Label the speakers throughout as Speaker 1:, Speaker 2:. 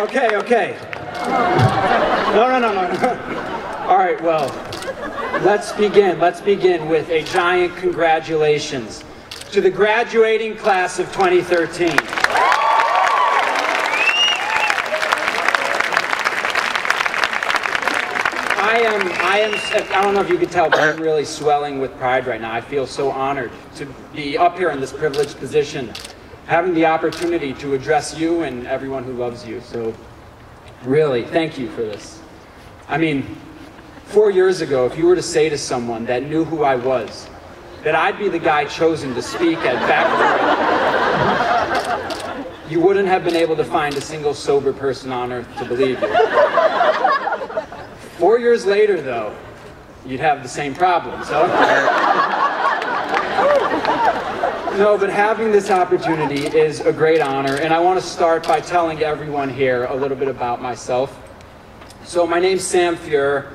Speaker 1: Okay. No. All right, well, let's begin. Let's begin with a giant congratulations to the graduating class of 2013. I don't know if you could tell, but I'm really swelling with pride right now. I feel so honored to be up here in this privileged position, having the opportunity to address you and everyone who loves you. So really, thank you for this. I mean, 4 years ago, if you were to say to someone that knew who I was, that I'd be the guy chosen to speak at Baccalaureate, you wouldn't have been able to find a single sober person on earth to believe you. 4 years later, though, you'd have the same problem, so. No, but having this opportunity is a great honor, and I want to start by telling everyone here a little bit about myself. So my name's Sam Fuhrer.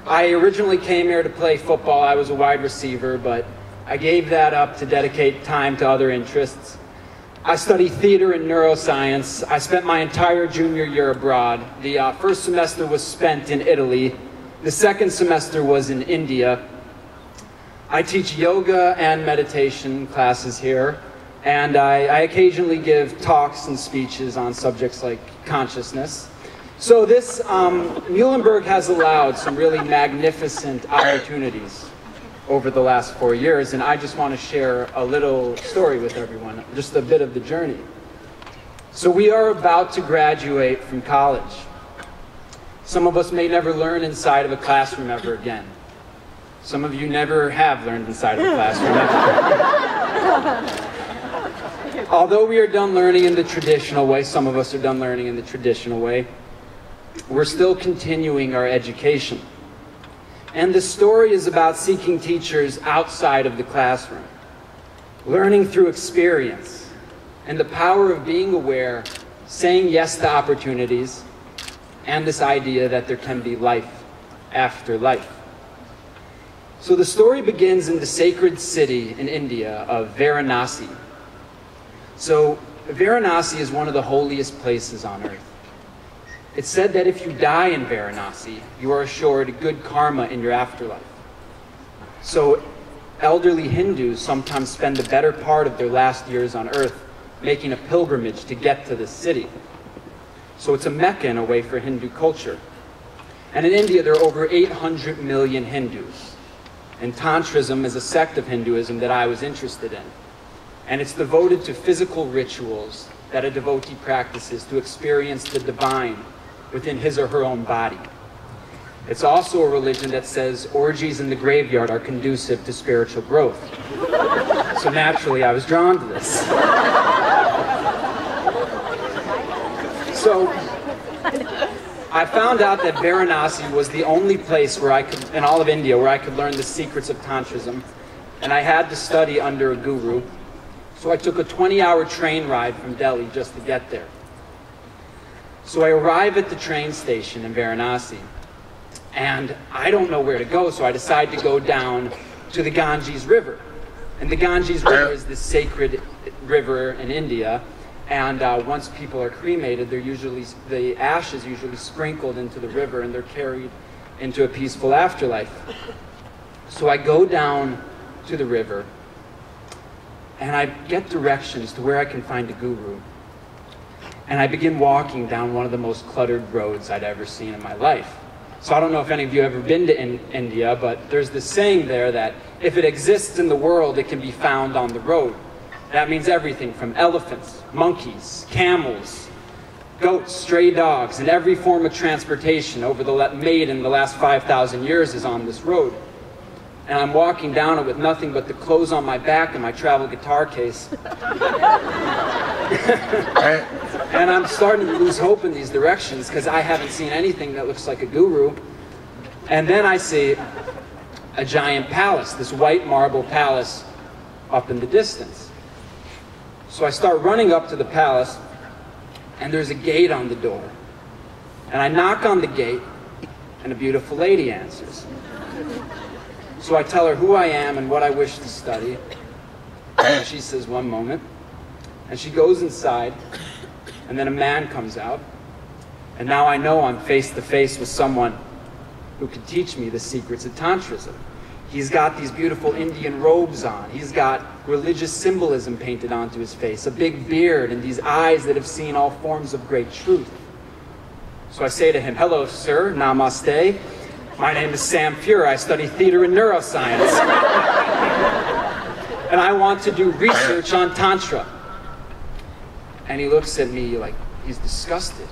Speaker 1: I originally came here to play football. I was a wide receiver, but I gave that up to dedicate time to other interests. I studied theater and neuroscience. I spent my entire junior year abroad. The first semester was spent in Italy. The second semester was in India. I teach yoga and meditation classes here, and I occasionally give talks and speeches on subjects like consciousness. So this, Muhlenberg has allowed some really magnificent opportunities over the last 4 years, and I just want to share a little story with everyone, just a bit of the journey. So we are about to graduate from college. Some of us may never learn inside of a classroom ever again. Some of you never have learned inside of a classroom ever. Although we are done learning in the traditional way, some of us are done learning in the traditional way, we're still continuing our education. And the story is about seeking teachers outside of the classroom, learning through experience, and the power of being aware, saying yes to opportunities, and this idea that there can be life after life. So the story begins in the sacred city in India of Varanasi. So Varanasi is one of the holiest places on earth. It's said that if you die in Varanasi, you are assured good karma in your afterlife. So elderly Hindus sometimes spend the better part of their last years on earth making a pilgrimage to get to this city. So it's a Mecca in a way for Hindu culture. And in India, there are over 800 million Hindus. And Tantrism is a sect of Hinduism that I was interested in. And it's devoted to physical rituals that a devotee practices to experience the divine within his or her own body. It's also a religion that says orgies in the graveyard are conducive to spiritual growth. So naturally, I was drawn to this. So I found out that Varanasi was the only place where I could, in all of India, where I could learn the secrets of Tantrism. And I had to study under a guru. So I took a 20-hour train ride from Delhi just to get there. So I arrive at the train station in Varanasi, and I don't know where to go, so I decide to go down to the Ganges River. And the Ganges River is this sacred river in India, and once people are cremated, the ash is usually sprinkled into the river, and they're carried into a peaceful afterlife. So I go down to the river, and I get directions to where I can find a guru. And I begin walking down one of the most cluttered roads I'd ever seen in my life. So I don't know if any of you have ever been to India, but there's this saying there that if it exists in the world, it can be found on the road. That means everything from elephants, monkeys, camels, goats, stray dogs, and every form of transportation made in the last 5,000 years is on this road. And I'm walking down it with nothing but the clothes on my back and my travel guitar case. And I'm starting to lose hope in these directions because I haven't seen anything that looks like a guru. And then I see a giant palace, this white marble palace up in the distance. So I start running up to the palace, and there's a gate on the door. And I knock on the gate, and a beautiful lady answers. So I tell her who I am and what I wish to study. And she says, "One moment." And she goes inside, and then a man comes out, And now I know I'm face to face with someone who can teach me the secrets of Tantrism. He's got these beautiful Indian robes on. He's got religious symbolism painted onto his face, a big beard, and these eyes that have seen all forms of great truth. So I say to him, "Hello, sir. Namaste. My name is Sam Fuhrer. I study theater and neuroscience. And I want to do research on Tantra." And he looks at me like he's disgusted.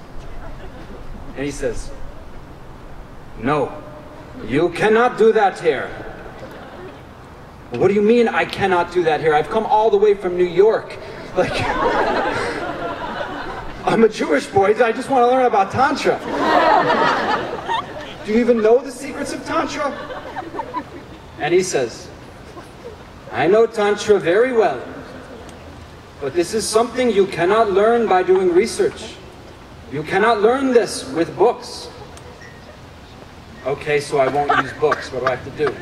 Speaker 1: And he says, "No, you cannot do that here." "What do you mean I cannot do that here? I've come all the way from New York. Like, I'm a Jewish boy. I just want to learn about Tantra. Do you even know the secrets of Tantra?" And he says, "I know Tantra very well, but this is something you cannot learn by doing research. You cannot learn this with books." "Okay, so I won't use books. What do I have to do?"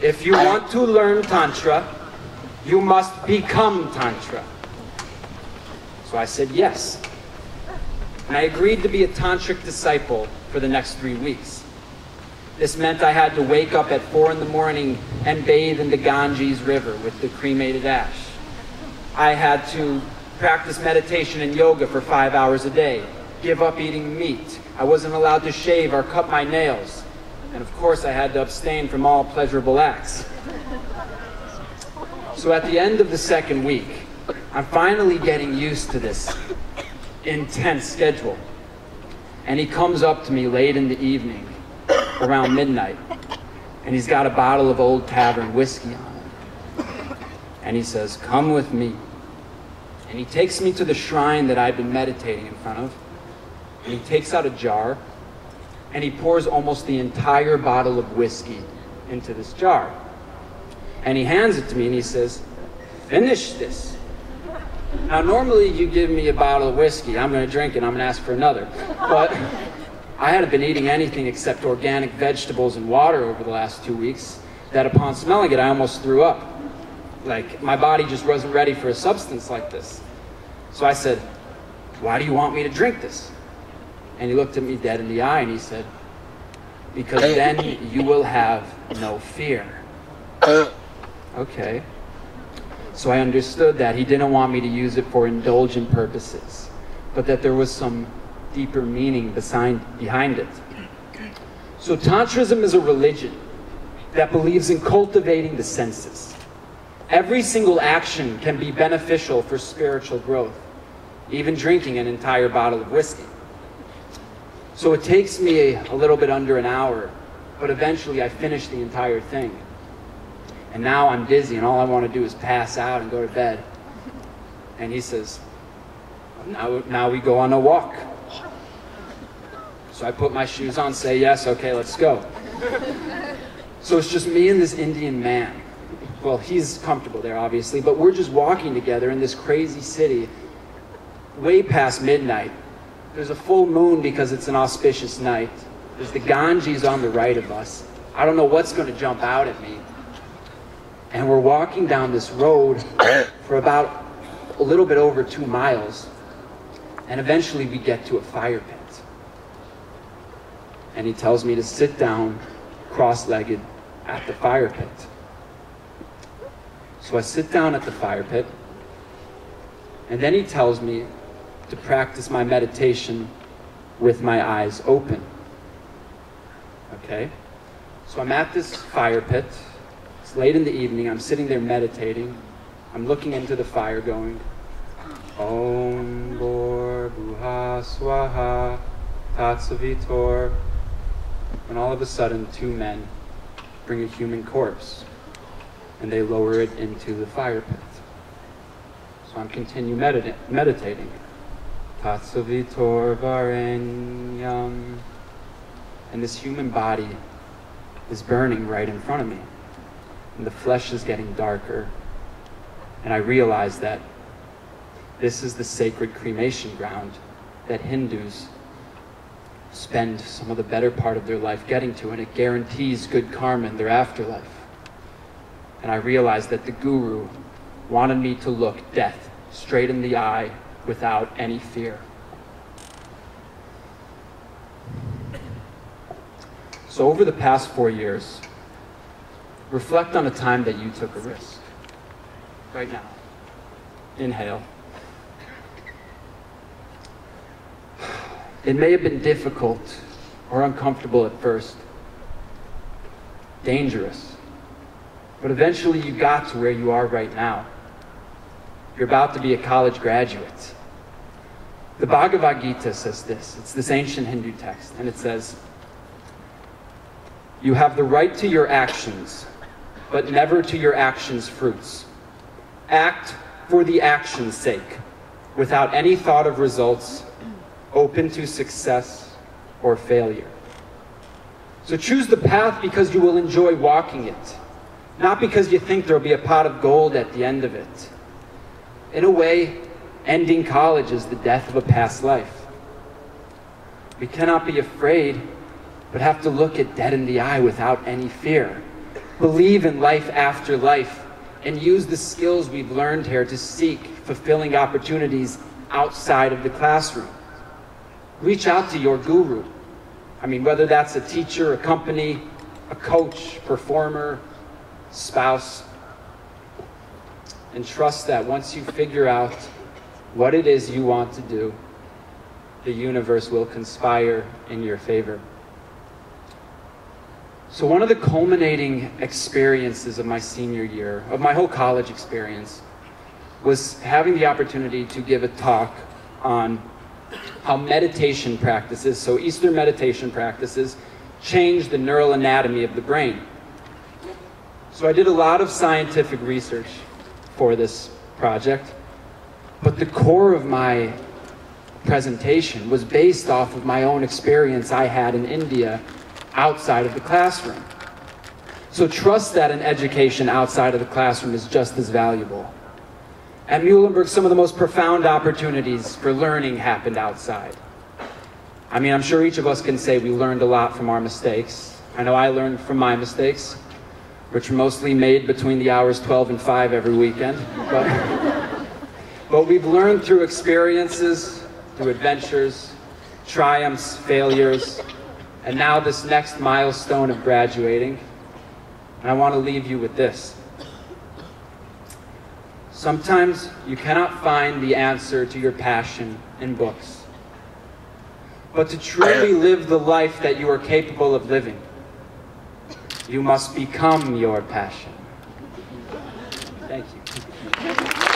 Speaker 1: "If you want to learn Tantra, you must become Tantra." So I said yes. And I agreed to be a tantric disciple for the next 3 weeks. This meant I had to wake up at 4 in the morning and bathe in the Ganges River with the cremated ash. I had to practice meditation and yoga for 5 hours a day, give up eating meat. I wasn't allowed to shave or cut my nails. And of course I had to abstain from all pleasurable acts. So at the end of the second week, I'm finally getting used to this intense schedule. And he comes up to me late in the evening, around midnight, and he's got a bottle of Old Tavern whiskey on it. And he says, "Come with me." And he takes me to the shrine that I'd been meditating in front of. And he takes out a jar, and he pours almost the entire bottle of whiskey into this jar. And he hands it to me, and he says, "Finish this." Now, normally you give me a bottle of whiskey, I'm going to drink it, I'm going to ask for another. But I hadn't been eating anything except organic vegetables and water over the last 2 weeks, that upon smelling it, I almost threw up. Like, my body just wasn't ready for a substance like this. So I said, "Why do you want me to drink this?" And he looked at me dead in the eye and he said, "Because then you will have no fear." Okay. So I understood that he didn't want me to use it for indulgent purposes, but that there was some deeper meaning behind it. So Tantrism is a religion that believes in cultivating the senses. Every single action can be beneficial for spiritual growth, even drinking an entire bottle of whiskey. So it takes me a little bit under an hour, but eventually I finish the entire thing. And now I'm dizzy, and all I want to do is pass out and go to bed. And he says, now we go on a walk. So I put my shoes on, say yes, okay, let's go. So it's just me and this Indian man. Well, he's comfortable there, obviously, but we're just walking together in this crazy city, way past midnight. There's a full moon because it's an auspicious night. There's the Ganges on the right of us. I don't know what's going to jump out at me. And we're walking down this road for about a little bit over 2 miles. And eventually we get to a fire pit. And he tells me to sit down, cross-legged, at the fire pit. So I sit down at the fire pit. And then he tells me to practice my meditation with my eyes open. Okay? So I'm at this fire pit. It's late in the evening. I'm sitting there meditating. I'm looking into the fire going, Om Bor Buha Swaha Tatsavitor. And all of a sudden, 2 men bring a human corpse and they lower it into the fire pit. So I'm continue meditating. Tatsavitor Varenyam. And this human body is burning right in front of me. And the flesh is getting darker. And I realize that this is the sacred cremation ground that Hindus spend some of the better part of their life getting to, and it guarantees good karma in their afterlife. And I realized that the Guru wanted me to look death straight in the eye without any fear. So over the past 4 years, reflect on a time that you took a risk. Right now. Inhale. It may have been difficult or uncomfortable at first, dangerous, but eventually you got to where you are right now. You're about to be a college graduate. The Bhagavad Gita says this. It's this ancient Hindu text, and it says, "You have the right to your actions, but never to your actions' fruits. Act for the action's sake, without any thought of results, open to success or failure." So choose the path because you will enjoy walking it, not because you think there will be a pot of gold at the end of it. In a way, ending college is the death of a past life. We cannot be afraid, but have to look it dead in the eye without any fear. Believe in life after life, and use the skills we've learned here to seek fulfilling opportunities outside of the classroom. Reach out to your guru. I mean, whether that's a teacher, a company, a coach, performer, spouse, and trust that once you figure out what it is you want to do, the universe will conspire in your favor. So one of the culminating experiences of my senior year, of my whole college experience, was having the opportunity to give a talk on how meditation practices, so Eastern meditation practices, change the neural anatomy of the brain. So I did a lot of scientific research for this project, but the core of my presentation was based off of my own experience I had in India outside of the classroom. So trust that an education outside of the classroom is just as valuable. At Muhlenberg, some of the most profound opportunities for learning happened outside. I mean, I'm sure each of us can say we learned a lot from our mistakes. I know I learned from my mistakes, which were mostly made between the hours 12 and 5 every weekend. But we've learned through experiences, through adventures, triumphs, failures, and now this next milestone of graduating. And I want to leave you with this. Sometimes you cannot find the answer to your passion in books. But to truly live the life that you are capable of living, you must become your passion. Thank you.